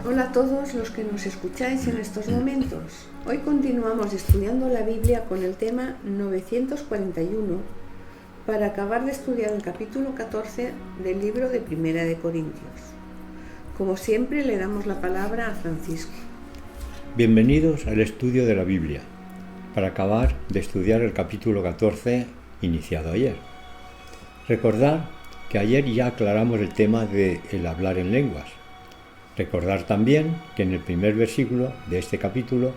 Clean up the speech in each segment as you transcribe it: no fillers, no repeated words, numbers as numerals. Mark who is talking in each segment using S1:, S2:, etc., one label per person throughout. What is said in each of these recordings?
S1: Hola a todos los que nos escucháis en estos momentos. Hoy continuamos estudiando la Biblia con el tema 941 para acabar de estudiar el capítulo 14 del libro de Primera de Corintios. Como siempre le damos la palabra a Francisco.
S2: Bienvenidos al estudio de la Biblia, para acabar de estudiar el capítulo 14 iniciado ayer. Recordad que ayer ya aclaramos el tema del hablar en lenguas. Recordar también que en el primer versículo de este capítulo,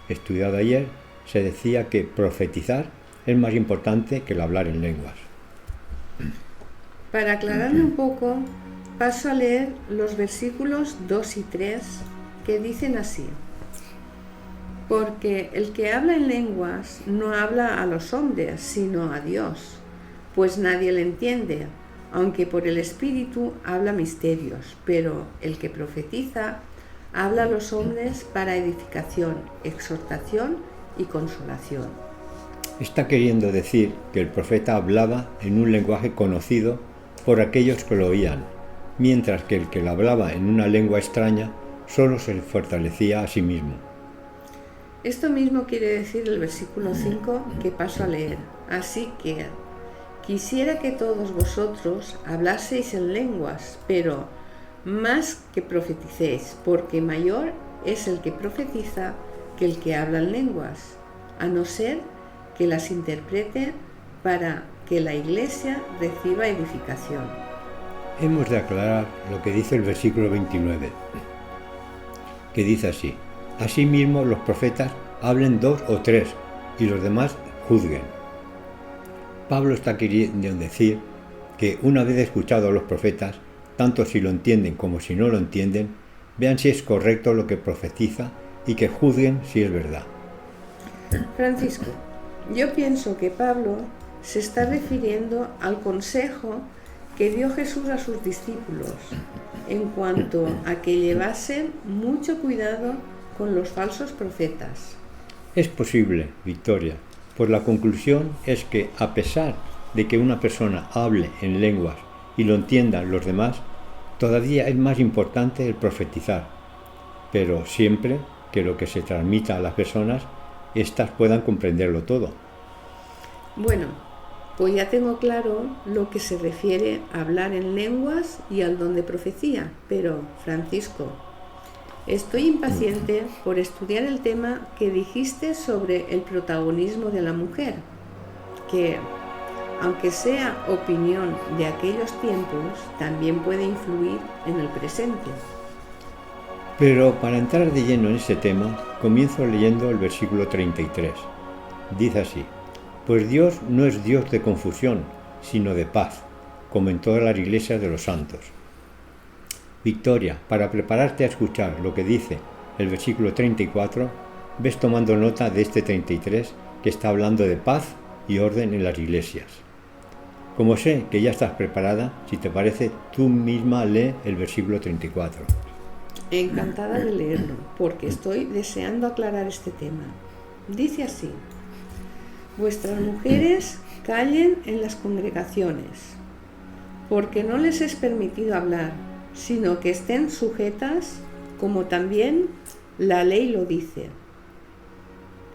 S2: estudiado ayer, se decía que profetizar es más importante que el hablar en lenguas.
S1: Para aclararme un poco, paso a leer los versículos 2 y 3 que dicen así. Porque el que habla en lenguas no habla a los hombres, sino a Dios, pues nadie le entiende, aunque por el Espíritu habla misterios, pero el que profetiza habla a los hombres para edificación, exhortación y consolación.
S2: Está queriendo decir que el profeta hablaba en un lenguaje conocido por aquellos que lo oían, mientras que el que lo hablaba en una lengua extraña solo se fortalecía a sí mismo.
S1: Esto mismo quiere decir el versículo 5 que paso a leer. Así que quisiera que todos vosotros hablaseis en lenguas, pero más que profeticéis, porque mayor es el que profetiza que el que habla en lenguas, a no ser que las interprete para que la iglesia reciba edificación.
S2: Hemos de aclarar lo que dice el versículo 29, que dice así: asimismo los profetas hablen 2 o 3 y los demás juzguen. Pablo está queriendo decir que una vez escuchado a los profetas, tanto si lo entienden como si no lo entienden, vean si es correcto lo que profetiza y que juzguen si es verdad.
S1: Francisco, yo pienso que Pablo se está refiriendo al consejo que dio Jesús a sus discípulos en cuanto a que llevasen mucho cuidado con los falsos profetas.
S2: Es posible, Victoria, pues la conclusión es que a pesar de que una persona hable en lenguas y lo entiendan los demás, todavía es más importante el profetizar, pero siempre que lo que se transmita a las personas, éstas puedan comprenderlo todo.
S1: Bueno, pues ya tengo claro lo que se refiere a hablar en lenguas y al don de profecía, pero Francisco, estoy impaciente por estudiar el tema que dijiste sobre el protagonismo de la mujer, que, aunque sea opinión de aquellos tiempos, también puede influir en el presente.
S2: Pero para entrar de lleno en ese tema, comienzo leyendo el versículo 33. Dice así: pues Dios no es Dios de confusión, sino de paz, como en todas las iglesias de los santos. Victoria, para prepararte a escuchar lo que dice el versículo 34, ves tomando nota de este 33 que está hablando de paz y orden en las iglesias. Como sé que ya estás preparada, si te parece, tú misma lee el versículo 34.
S1: Encantada de leerlo, porque estoy deseando aclarar este tema. Dice así: vuestras mujeres callen en las congregaciones, porque no les es permitido hablar, sino que estén sujetas, como también la ley lo dice.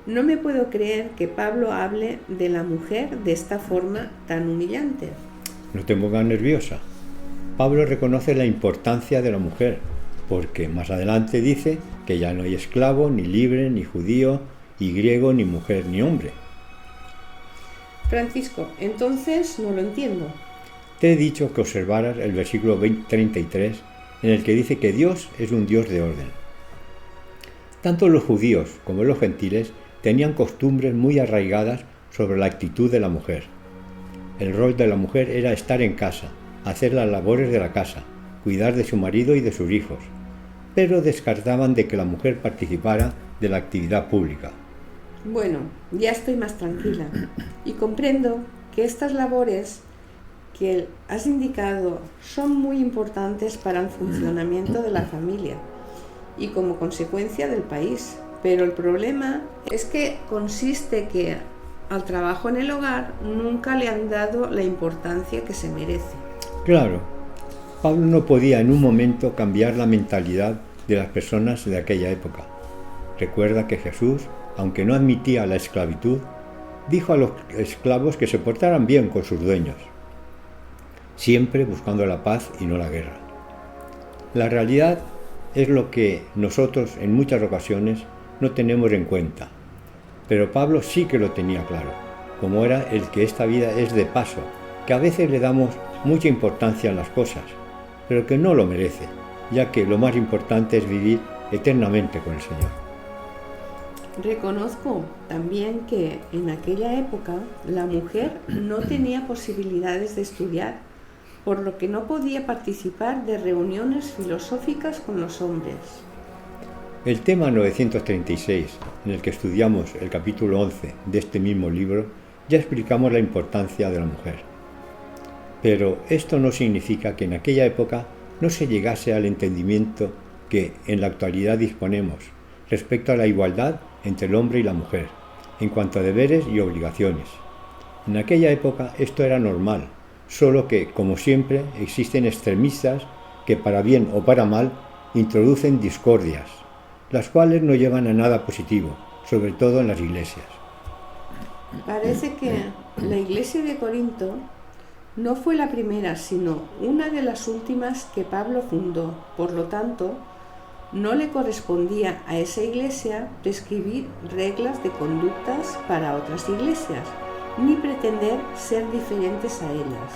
S1: No me puedo creer que Pablo hable de la mujer de esta forma tan humillante.
S2: No te pongas nerviosa. Pablo reconoce la importancia de la mujer, porque más adelante dice que ya no hay esclavo, ni libre, ni judío, ni griego, ni mujer, ni hombre.
S1: Francisco, entonces no lo entiendo.
S2: Te he dicho que observaras el versículo 33, en el que dice que Dios es un Dios de orden. Tanto los judíos como los gentiles tenían costumbres muy arraigadas sobre la actitud de la mujer. El rol de la mujer era estar en casa, hacer las labores de la casa, cuidar de su marido y de sus hijos, pero descartaban de que la mujer participara de la actividad pública.
S1: Bueno, ya estoy más tranquila y comprendo que estas labores que has indicado son muy importantes para el funcionamiento de la familia y como consecuencia del país. Pero el problema es que consiste que al trabajo en el hogar nunca le han dado la importancia que se merece.
S2: Claro, Pablo no podía en un momento cambiar la mentalidad de las personas de aquella época. Recuerda que Jesús, aunque no admitía la esclavitud, dijo a los esclavos que se portaran bien con sus dueños, siempre buscando la paz y no la guerra. La realidad es lo que nosotros en muchas ocasiones no tenemos en cuenta, pero Pablo sí que lo tenía claro, como era el que esta vida es de paso, que a veces le damos mucha importancia en las cosas, pero que no lo merece, ya que lo más importante es vivir eternamente con el Señor.
S1: Reconozco también que en aquella época la mujer no tenía posibilidades de estudiar, por lo que no podía participar de reuniones filosóficas con los hombres.
S2: El tema 936, en el que estudiamos el capítulo 11 de este mismo libro, ya explicamos la importancia de la mujer. Pero esto no significa que en aquella época no se llegase al entendimiento que en la actualidad disponemos respecto a la igualdad entre el hombre y la mujer, en cuanto a deberes y obligaciones. En aquella época esto era normal, solo que, como siempre, existen extremistas que para bien o para mal introducen discordias, las cuales no llevan a nada positivo, sobre todo en las iglesias.
S1: Parece que la iglesia de Corinto no fue la primera, sino una de las últimas que Pablo fundó. Por lo tanto, no le correspondía a esa iglesia prescribir reglas de conductas para otras iglesias, ni pretender ser diferentes a ellas.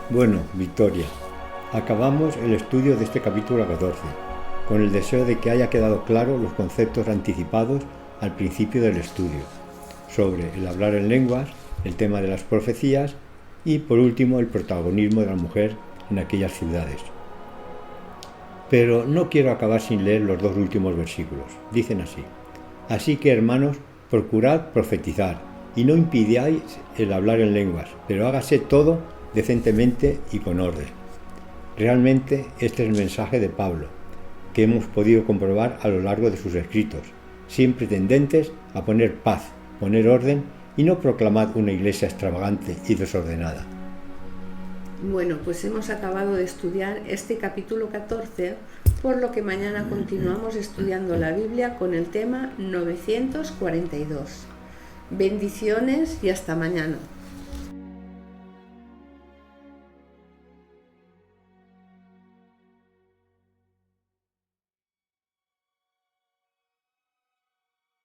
S2: Bueno, Victoria, acabamos el estudio de este capítulo 14, con el deseo de que haya quedado claro los conceptos anticipados al principio del estudio, sobre el hablar en lenguas, el tema de las profecías y, por último, el protagonismo de la mujer en aquellas ciudades. Pero no quiero acabar sin leer los dos últimos versículos. Dicen así: así que, hermanos, procurad profetizar, y no impidáis el hablar en lenguas, pero hágase todo decentemente y con orden. Realmente este es el mensaje de Pablo, que hemos podido comprobar a lo largo de sus escritos, siempre tendentes a poner paz, poner orden y no proclamar una iglesia extravagante y desordenada.
S1: Bueno, pues hemos acabado de estudiar este capítulo 14, por lo que mañana continuamos estudiando la Biblia con el tema 942. Bendiciones y hasta mañana.